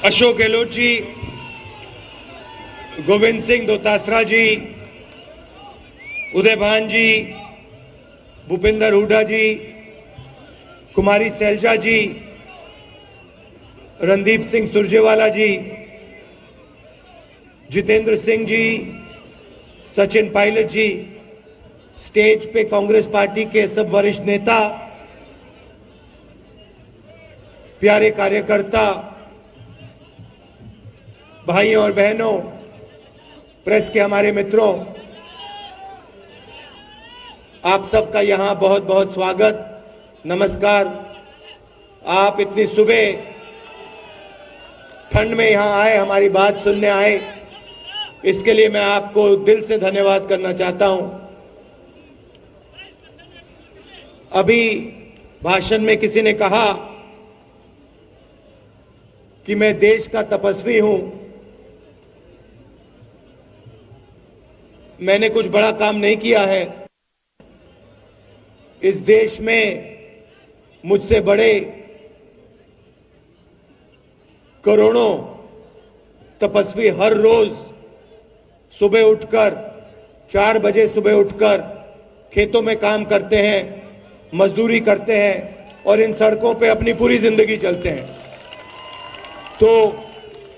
अशोक गहलोत जी, गोविंद सिंह दोतासरा जी, उदय भान जी, भूपेंद्र हुड्डा जी, कुमारी सैलजा जी, रणदीप सिंह सुरजेवाला जी, जितेंद्र सिंह जी, सचिन पायलट जी, स्टेज पे कांग्रेस पार्टी के सब वरिष्ठ नेता, प्यारे कार्यकर्ता, भाइयों और बहनों, प्रेस के हमारे मित्रों, आप सबका यहां बहुत बहुत स्वागत, नमस्कार। आप इतनी सुबह ठंड में यहां आए, हमारी बात सुनने आए, इसके लिए मैं आपको दिल से धन्यवाद करना चाहता हूं। अभी भाषण में किसी ने कहा कि मैं देश का तपस्वी हूं। मैंने कुछ बड़ा काम नहीं किया है। इस देश में मुझसे बड़े करोड़ों तपस्वी हर रोज सुबह उठकर 4 बजे सुबह उठकर खेतों में काम करते हैं, मजदूरी करते हैं और इन सड़कों पे अपनी पूरी जिंदगी चलते हैं। तो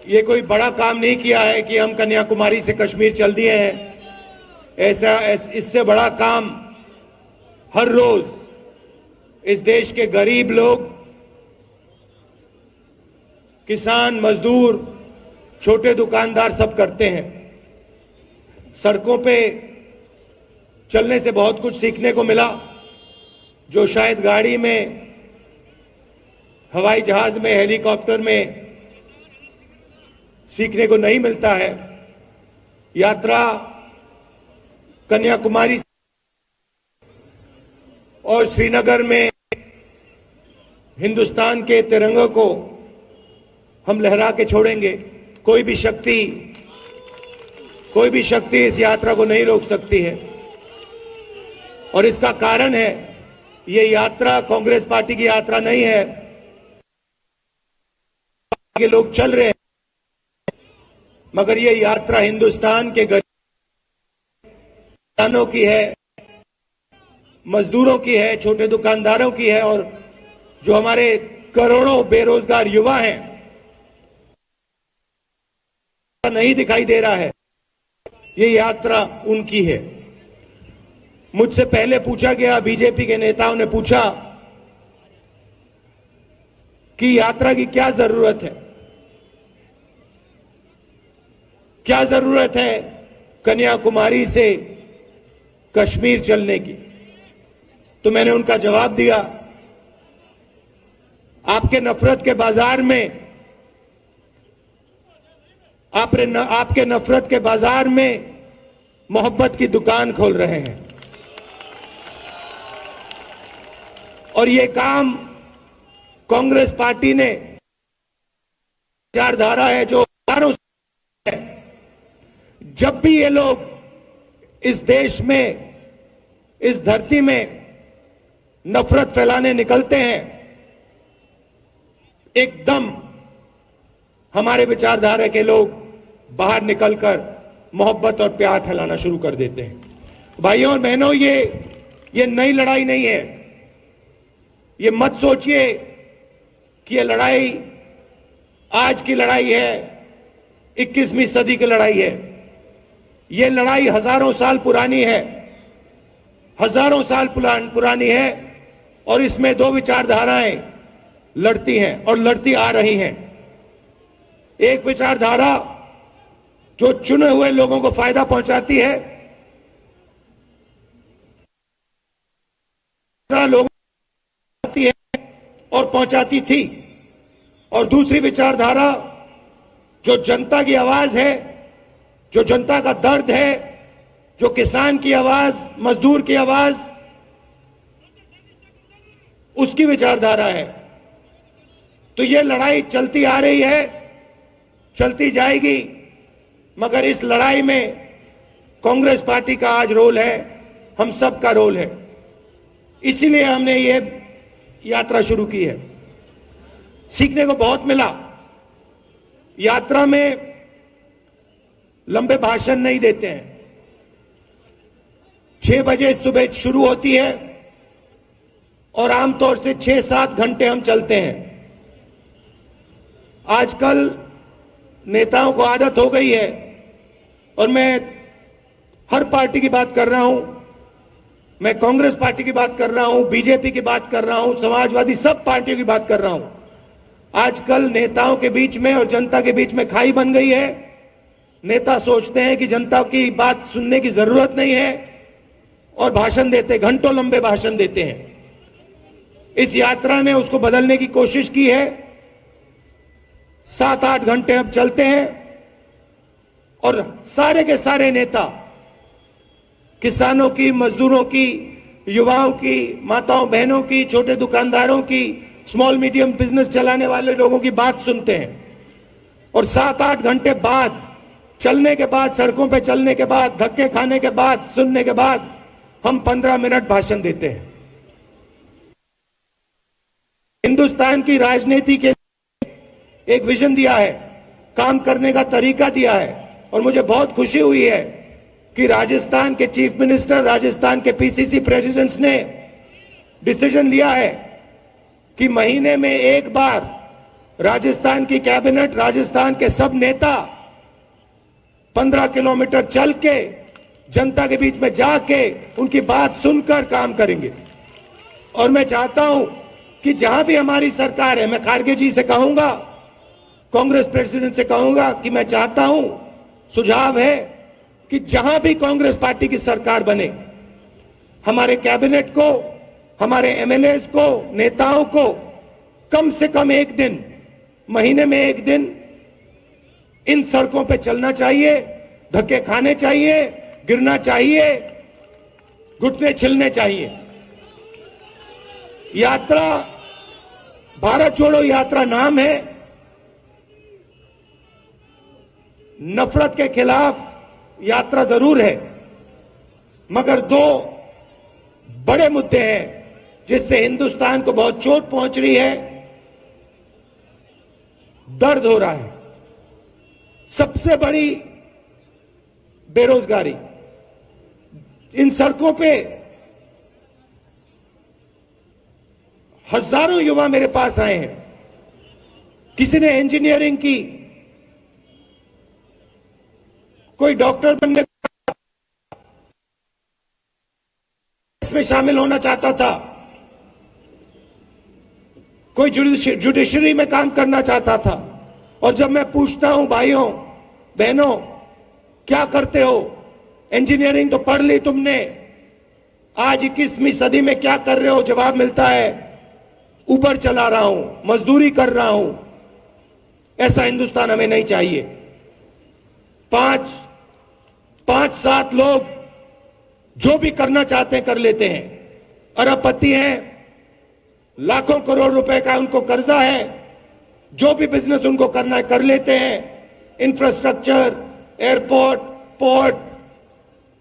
ये कोई बड़ा काम नहीं किया है कि हम कन्याकुमारी से कश्मीर चल दिए हैं। इससे बड़ा काम हर रोज इस देश के गरीब लोग, किसान, मजदूर, छोटे दुकानदार सब करते हैं। सड़कों पे चलने से बहुत कुछ सीखने को मिला, जो शायद गाड़ी में, हवाई जहाज में, हेलीकॉप्टर में सीखने को नहीं मिलता है। यात्रा कन्याकुमारी और श्रीनगर में हिंदुस्तान के तिरंगे को हम लहरा के छोड़ेंगे। कोई भी शक्ति इस यात्रा को नहीं रोक सकती है। और इसका कारण है, ये यात्रा कांग्रेस पार्टी की यात्रा नहीं है। ये लोग चल रहे हैं, मगर ये यात्रा हिंदुस्तान के गरीब किसानों की है, मजदूरों की है, छोटे दुकानदारों की है और जो हमारे करोड़ों बेरोजगार युवा हैं, नहीं दिखाई दे रहा है। ये यात्रा उनकी है। मुझसे पहले पूछा गया, बीजेपी के नेताओं ने पूछा कि यात्रा की क्या जरूरत है, क्या जरूरत है कन्याकुमारी से कश्मीर चलने की। तो मैंने उनका जवाब दिया, आपके नफरत के बाजार में, आपके नफरत के बाजार में मोहब्बत की दुकान खोल रहे हैं। और ये काम कांग्रेस पार्टी ने, विचारधारा है जो है। जब भी ये लोग इस देश में, इस धरती में नफरत फैलाने निकलते हैं, एकदम हमारे विचारधारा के लोग बाहर निकलकर मोहब्बत और प्यार फैलाना शुरू कर देते हैं। भाइयों और बहनों, ये नई लड़ाई नहीं है। ये मत सोचिए कि ये लड़ाई आज की लड़ाई है, 21वीं सदी की लड़ाई है। ये लड़ाई हजारों साल पुरानी है, हजारों साल पुरानी है। और इसमें दो विचारधाराएं लड़ती हैं और लड़ती आ रही हैं। एक विचारधारा जो चुने हुए लोगों को फायदा पहुंचाती है, लोगों को पहुंचाती है और पहुंचाती थी। और दूसरी विचारधारा जो जनता की आवाज है, जो जनता का दर्द है, जो किसान की आवाज, मजदूर की आवाज, उसकी विचारधारा है। तो ये लड़ाई चलती आ रही है, चलती जाएगी, मगर इस लड़ाई में कांग्रेस पार्टी का आज रोल है, हम सब का रोल है। इसीलिए हमने ये यात्रा शुरू की है। सीखने को बहुत मिला। यात्रा में लंबे भाषण नहीं देते हैं। 6 बजे सुबह शुरू होती है और आमतौर से 6-7 घंटे हम चलते हैं। आजकल नेताओं को आदत हो गई है, और मैं हर पार्टी की बात कर रहा हूं, मैं कांग्रेस पार्टी की बात कर रहा हूं, बीजेपी की बात कर रहा हूं, समाजवादी सब पार्टियों की बात कर रहा हूं। आजकल नेताओं के बीच में और जनता के बीच में खाई बन गई है। नेता सोचते हैं कि जनता की बात सुनने की जरूरत नहीं है और भाषण देते, घंटों लंबे भाषण देते हैं। इस यात्रा ने उसको बदलने की कोशिश की है। 7-8 घंटे अब चलते हैं और सारे के सारे नेता, किसानों की, मजदूरों की, युवाओं की, माताओं बहनों की, छोटे दुकानदारों की, स्मॉल मीडियम बिजनेस चलाने वाले लोगों की बात सुनते हैं। और 7-8 घंटे बाद, चलने के बाद, सड़कों पे चलने के बाद, धक्के खाने के बाद, सुनने के बाद, हम 15 मिनट भाषण देते हैं। हिंदुस्तान की राजनीति के एक विजन दिया है, काम करने का तरीका दिया है, और मुझे बहुत खुशी हुई है कि राजस्थान के चीफ मिनिस्टर, राजस्थान के पीसीसी प्रेसिडेंट्स ने डिसीजन लिया है कि महीने में एक बार राजस्थान की कैबिनेट, राजस्थान के सब नेता 15 किलोमीटर चल के जनता के बीच में जाके उनकी बात सुनकर काम करेंगे। और मैं चाहता हूं कि जहां भी हमारी सरकार है, मैं खारगे जी से कहूंगा, कांग्रेस प्रेसिडेंट से कहूंगा कि मैं चाहता हूं, सुझाव है कि जहां भी कांग्रेस पार्टी की सरकार बने, हमारे कैबिनेट को, हमारे एमएलएस को, नेताओं को कम से कम एक दिन, महीने में एक दिन इन सड़कों पे चलना चाहिए, धक्के खाने चाहिए, गिरना चाहिए, घुटने छिलने चाहिए। यात्रा भारत छोड़ो यात्रा नाम है। नफरत के खिलाफ यात्रा जरूर है, मगर 2 बड़े मुद्दे हैं जिससे हिंदुस्तान को बहुत चोट पहुंच रही है, दर्द हो रहा है। सबसे बड़ी बेरोजगारी। इन सड़कों पे हजारों युवा मेरे पास आए हैं। किसी ने इंजीनियरिंग की, कोई डॉक्टर बनने इसमें शामिल होना चाहता था, कोई जुडिशरी में काम करना चाहता था। और जब मैं पूछता हूं, भाइयों बहनों क्या करते हो, इंजीनियरिंग तो पढ़ ली तुमने, आज 21वीं सदी में क्या कर रहे हो, जवाब मिलता है ऊबर चला रहा हूं, मजदूरी कर रहा हूं। ऐसा हिंदुस्तान हमें नहीं चाहिए। 5-7 लोग जो भी करना चाहते हैं कर लेते हैं, अरबपति हैं, लाखों करोड़ रुपए का उनको कर्जा है, जो भी बिजनेस उनको करना है कर लेते हैं। इंफ्रास्ट्रक्चर, एयरपोर्ट, पोर्ट,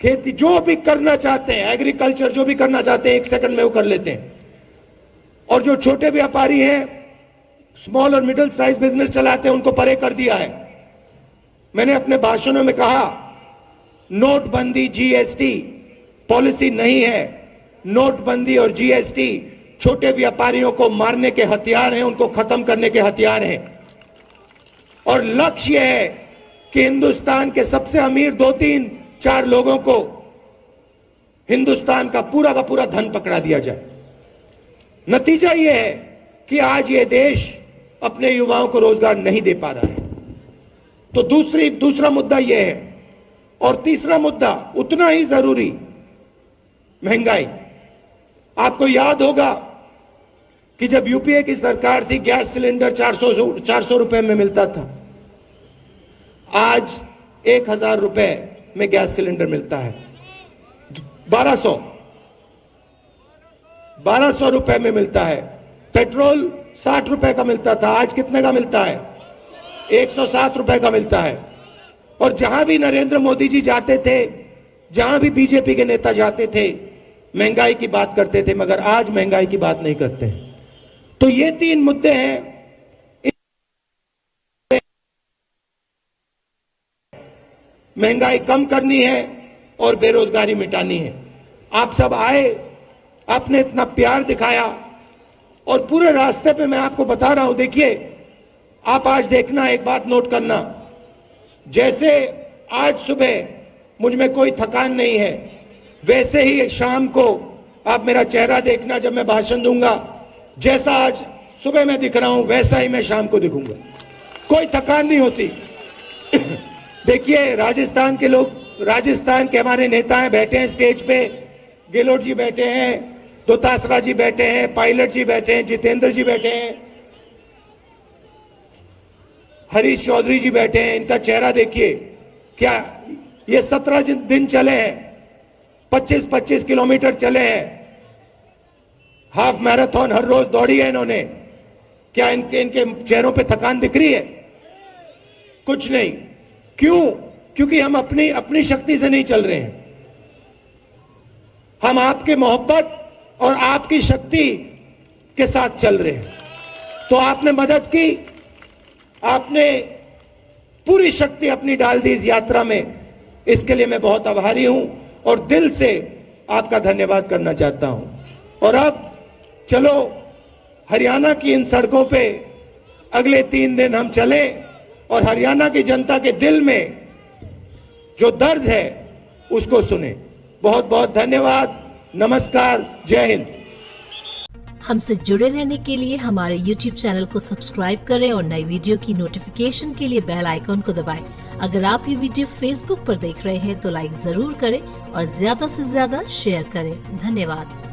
खेती, जो भी करना चाहते हैं, एग्रीकल्चर, जो भी करना चाहते हैं 1 सेकंड में वो कर लेते हैं। और जो छोटे व्यापारी हैं, स्मॉल और मिडिल साइज बिजनेस चलाते हैं, उनको परे कर दिया है। मैंने अपने भाषणों में कहा, नोटबंदी, जीएसटी पॉलिसी नहीं है। नोटबंदी और जीएसटी छोटे व्यापारियों को मारने के हथियार हैं, उनको खत्म करने के हथियार हैं। और लक्ष्य है कि हिंदुस्तान के सबसे अमीर 2-3-4 लोगों को हिंदुस्तान का पूरा धन पकड़ा दिया जाए। नतीजा यह है कि आज ये देश अपने युवाओं को रोजगार नहीं दे पा रहा है। तो दूसरा मुद्दा यह है। और तीसरा मुद्दा उतना ही जरूरी, महंगाई। आपको याद होगा कि जब यूपीए की सरकार थी, गैस सिलेंडर 400 रुपए में मिलता था। आज 1000 रुपए में गैस सिलेंडर मिलता है। 1200 रुपए में मिलता है। पेट्रोल 60 रुपए का मिलता था, आज कितने का मिलता है? 107 रुपए का मिलता है। और जहां भी नरेंद्र मोदी जी जाते थे, जहां भी बीजेपी के नेता जाते थे, महंगाई की बात करते थे, मगर आज महंगाई की बात नहीं करते। तो ये 3 मुद्दे हैं। महंगाई कम करनी है और बेरोजगारी मिटानी है। आप सब आए, आपने इतना प्यार दिखाया और पूरे रास्ते पे मैं आपको बता रहा हूं, देखिए आप आज देखना, एक बात नोट करना, जैसे आज सुबह मुझ में कोई थकान नहीं है, वैसे ही शाम को आप मेरा चेहरा देखना जब मैं भाषण दूंगा, जैसा आज सुबह मैं दिख रहा हूं वैसा ही मैं शाम को दिखूंगा, कोई थकान नहीं होती। देखिए राजस्थान के लोग, राजस्थान के हमारे नेता हैं, बैठे हैं स्टेज पे, गेहलोत जी बैठे हैं, दोतासरा जी बैठे हैं, पायलट जी बैठे हैं, जितेंद्र जी बैठे हैं, हरीश चौधरी जी बैठे हैं। इनका चेहरा देखिए, क्या ये 17 दिन चले हैं, 25-25 किलोमीटर चले हैं, हाफ मैराथन हर रोज दौड़ी है इन्होंने। क्या इनके चेहरों पे थकान दिख रही है? कुछ नहीं। क्यों? क्योंकि हम अपनी शक्ति से नहीं चल रहे हैं, हम आपके मोहब्बत और आपकी शक्ति के साथ चल रहे हैं। तो आपने मदद की, आपने पूरी शक्ति अपनी डाल दी इस यात्रा में, इसके लिए मैं बहुत आभारी हूं और दिल से आपका धन्यवाद करना चाहता हूं। और अब चलो हरियाणा की इन सड़कों पे अगले 3 दिन हम चलें और हरियाणा की जनता के दिल में जो दर्द है उसको सुने। बहुत बहुत धन्यवाद, नमस्कार, जय हिंद। हमसे जुड़े रहने के लिए हमारे YouTube चैनल को सब्सक्राइब करें और नई वीडियो की नोटिफिकेशन के लिए बेल आइकॉन को दबाएं। अगर आप ये वीडियो Facebook पर देख रहे हैं तो लाइक जरूर करें और ज्यादा से ज्यादा शेयर करें। धन्यवाद।